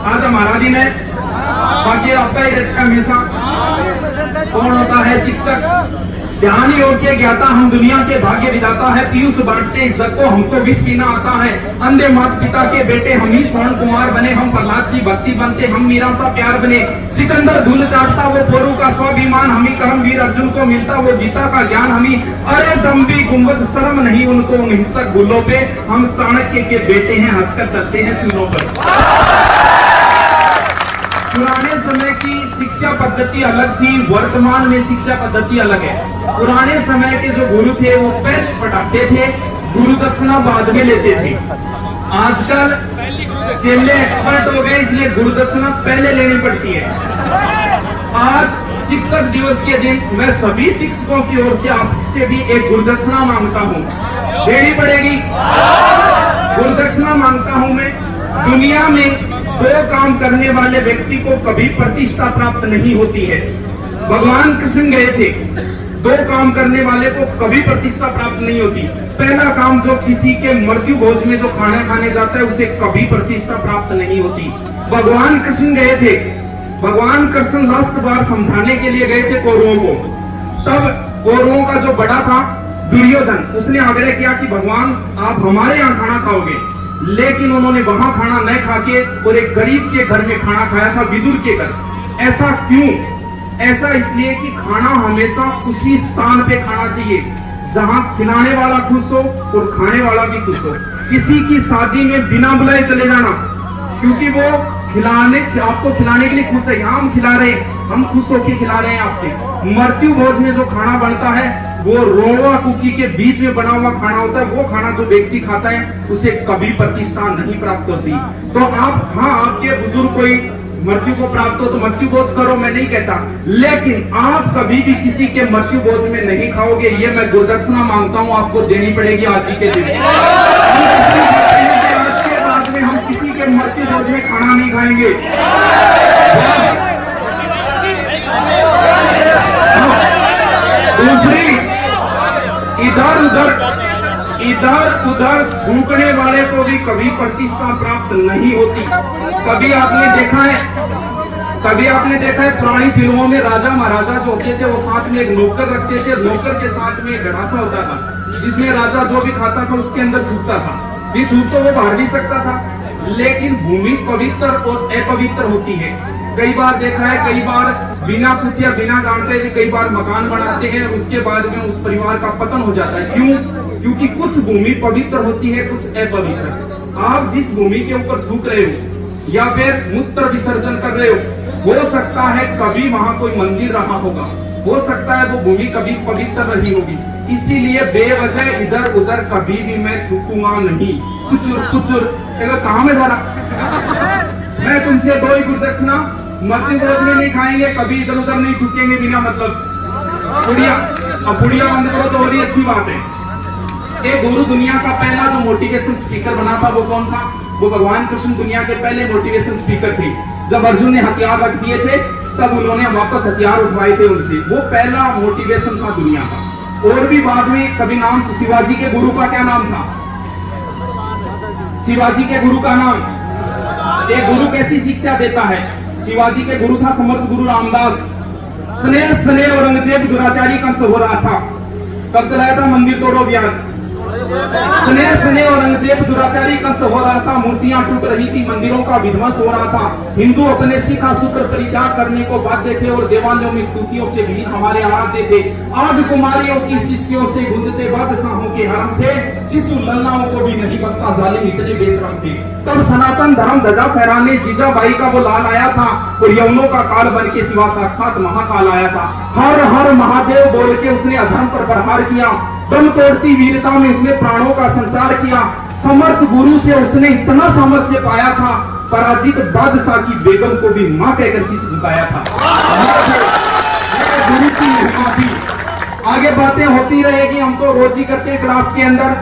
आज हमारा दिन है, बाकी आपका ही रहता हमेशा। कौन होता है शिक्षक? ध्यान योग्य ज्ञाता, हम दुनिया के भाग्य विधाता है। पीयूष बांटते इज्जत को, हमको विष पीना आता है। अंधे माता पिता के बेटे हम ही स्वर्ण कुमार बने। हम प्रहलाद सी भक्ति बनते, हम मीरा सा प्यार बने। सिकंदर धूल चाटता वो पोरू का स्वाभिमान, हम ही कर्मवीर अर्जुन को मिलता वो गीता का ज्ञान। हम ही अरे दम्भी गुम्बद शर्म नहीं उनको उन हिंसक गुल्लों पे। हम चाणक्य के बेटे हैं, हंसकर चलते हैं सूलों पर। पुराने समय की शिक्षा पद्धति अलग थी, वर्तमान में शिक्षा पद्धति अलग है। पुराने समय के जो गुरु थे वो पहले पढ़ाते थे, गुरु दक्षिणा बाद में लेते थे। आजकल चेले एक्सपर्ट हो गए, इसलिए गुरु दक्षिणा पहले लेनी पड़ती है। आज शिक्षक दिवस के दिन मैं सभी शिक्षकों की ओर से आपसे भी एक गुरु दक्षिणा मांगता हूँ। देनी पड़ेगी, गुरु दक्षिणा मांगता हूँ मैं। दुनिया में दो काम करने वाले व्यक्ति को कभी प्रतिष्ठा प्राप्त नहीं होती है। भगवान कृष्ण गए थे, दो काम करने वाले को कभी प्रतिष्ठा प्राप्त नहीं होती। पहला काम, जो किसी के मृत्यु भोज में जो खाना खाने जाता है उसे कभी प्रतिष्ठा प्राप्त नहीं होती। भगवान कृष्ण गए थे, भगवान कृष्ण लास्ट बार समझाने के लिए गए थे कौरवों को। तब कौरवों का जो बड़ा था दुर्योधन, उसने आग्रह किया कि भगवान आप हमारे यहाँ खाना खाओगे, लेकिन उन्होंने वहां खाना न खा के और एक गरीब के घर में खाना खाया था, विदुर के घर। ऐसा क्यों? ऐसा इसलिए कि खाना हमेशा उसी स्थान पे खाना चाहिए जहां खिलाने वाला खुश हो और खाने वाला भी खुश हो। किसी की शादी में बिना बुलाए चले जाना, क्योंकि वो आपको खिलाने के लिए खुश है। यहाँ हम खिला रहे हैं, हम खुश होकर खिला रहे हैं आपसे। मृत्यु भोज में जो खाना बनता है वो रोवा कुकी के बीच में बना हुआ खाना होता है। वो खाना जो व्यक्ति खाता है उसे कभी प्रतिष्ठा नहीं प्राप्त होती। तो आप, हाँ, आपके बुजुर्ग कोई मृत्यु को प्राप्त हो तो मृत्यु भोज करो, मैं नहीं कहता, लेकिन आप कभी भी किसी के मृत्यु भोज में नहीं खाओगे। ये मैं गुरुदक्षिणा मांगता हूँ, आपको देनी पड़ेगी आज ही के दिन। आज के बाद में हम किसी के मृत्यु भोज में खाना नहीं खाएंगे। दूसरी, इधर उधर थूकने वाले को भी कभी प्रतिष्ठा प्राप्त नहीं होती। कभी आपने देखा है पुरानी फिल्मों में राजा महाराजा जो होते थे वो साथ में एक नौकर रखते थे। नौकर के साथ में एक गड़ासा होता था जिसमें राजा जो भी खाता था उसके अंदर थूकता था। भी थूक तो वो बाहर भी सकता था, लेकिन भूमि पवित्र और अपवित्र होती है। कई बार देखा है, कई बार बिना पूछे या बिना जानते कई बार मकान बनाते हैं, उसके बाद में उस परिवार का पतन हो जाता है। क्यों? क्योंकि कुछ भूमि पवित्र होती है, कुछ अपवित्र। आप जिस भूमि के ऊपर थूक रहे हो या फिर मूत्र विसर्जन कर रहे हो सकता है कभी वहां कोई मंदिर रहा होगा, हो सकता है वो भूमि कभी पवित्र रही होगी। इसीलिए बेवजह इधर उधर कभी भी मैं थूकूंगा नहीं। कुचुर कहाँ में धारा। मैं तुमसे दो ही गुरुदक्षिणा, मृत्यु भोज में नहीं खाएंगे, कभी इधर उधर नहीं थूकेंगे बिना मतलब। पुड़िया बंद करो तो बड़ी अच्छी बात है। ये गुरु दुनिया का पहला जो मोटिवेशन स्पीकर बना था वो कौन था? वो भगवान कृष्ण दुनिया के पहले मोटिवेशन स्पीकर थे। जब अर्जुन ने हथियार रख दिए थे तब उन्होंने वापस हथियार उठवाए थे उनसे। वो पहला मोटिवेशन था दुनिया का। और भी बाद में कभी नाम, शिवाजी के गुरु का क्या नाम था? शिवाजी के गुरु का नाम, एक गुरु कैसी शिक्षा देता है? शिवाजी के गुरु था समर्थ गुरु रामदास। स्नेह औरंगजेब दुराचारी का हो रहा था। कब चलाया था? मंदिर तोड़ो अभियान। स्नेह औरंगजेब दुराचारी का हो रहा था, मूर्तियां टूट रही थी, मंदिरों का विध्वंस हो रहा था। हिंदू अपने शिखा सूत्र परित्याग करने को बाध्य थे और देवालयों में स्तुतियों से भी हमारे आराध्य थे। आज कुमारियों की शिष्यों से गूंजते बादशाहों के हरम थे, शिशु लल्लाओं को भी नहीं बख्शा, जालिम इतने बेशरम थे। तब सनातन धर्म ध्वजा फहराने जीजाबाई का वो लाल आया था और यवनों का काल बन के सिवा साक्षात महाकाल आया था। हर हर महादेव बोल के उसने अधर्म पर प्रहार किया। दम तोड़ती वीरता में उसने प्राणों का संचार किया। समर्थ गुरु से उसने इतना सामर्थ्य पाया था, पराजित बादशाह की बेगम को भी मां कहकर शीश झुकाया था। गुरु की महिमा थी। आगे बातें होती रहेगी, हम तो रोज ही करते हैं क्लास के अंदर।